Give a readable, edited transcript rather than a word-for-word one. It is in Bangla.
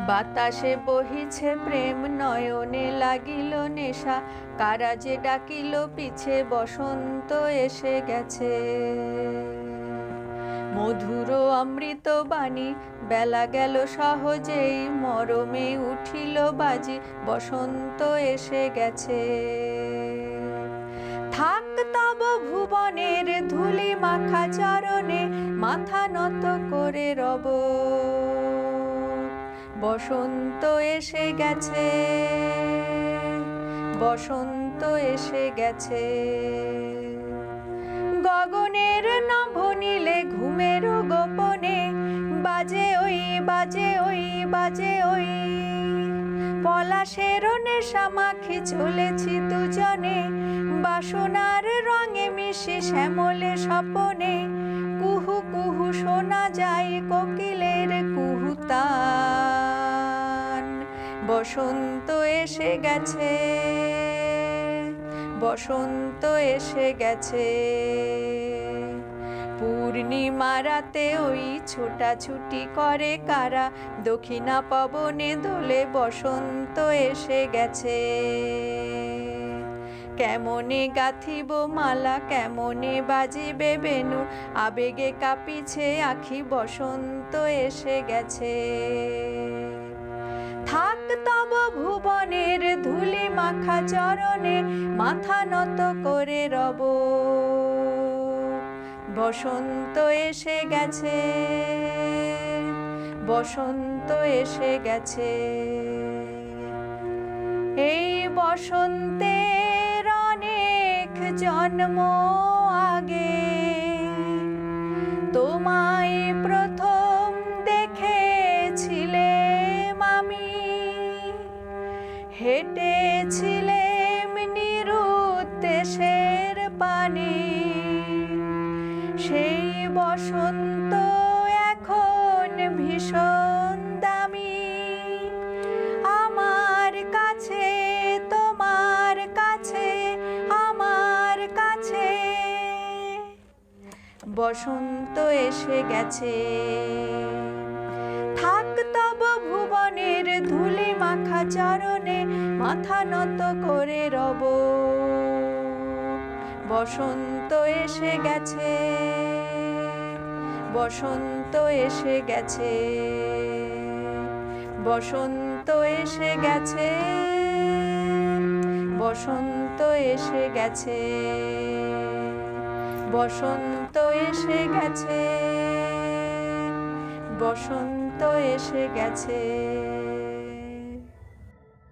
বাতাসে বহিছে প্রেম, নয়নে লাগিল নেশা, কারা যে ডাকিল পিছে, বসন্ত এসে গেছে। মধুর অমৃত বাণী, বেলা গেল সহজেই, মরমে উঠিল বাজি, বসন্ত এসে গেছে। থাক তব ভুবনের ধূলি মাখা চরণে, মাথা নত করে রব, বসন্ত এসে গেছে, বসন্ত এসে গেছে। গগনের নভ নীলে ঘুমের গোপনে, বাজে ওই বাজে ওই বাজে ওই, পলাশের নেশা মাখি চলেছি দুজনে, বাসনার রঙে মিশে শ্যামলে স্বপনে, কুহু কুহু শোনা যায় কোকিলের কুহুতান। বসন্ত এসে গেছে, বসন্ত এসে গেছে। পূর্ণিমা রাতে ওই ছোটাছুটি করে কারা, দক্ষিণা পবনে দোলে, বসন্ত এসে গেছে। কেমনে গাঁথিব মালা, কেমনে বাজিবে বেণু, আবেগে কাঁপিছে আখি, বসন্ত এসে গেছে। থাক তব ভুবনের ধূলি মাখা চরণে, মাথা নত করে রব, বসন্ত এসে গেছে, বসন্ত এসে গেছে। এই বসন্তের অনেক জন্ম আগে, তোমায় প্রথম দেখেছিলাম আমি, হেঁটেছিলেম নিরুদ্দেশের পানে, সেই বসন্ত এখন ভীষণ দামি, আমার কাছে তোমার কাছে আমার কাছে, বসন্ত এসে গেছে। থাক তব ভুবনের ধূলি মাখা চরণে, মাথা নত করে রব, বসন্ত এসে গেছে, বসন্ত এসে গেছে, বসন্ত এসে গেছে, বসন্ত এসে গেছে, বসন্ত এসে গেছে, বসন্ত এসে গেছে।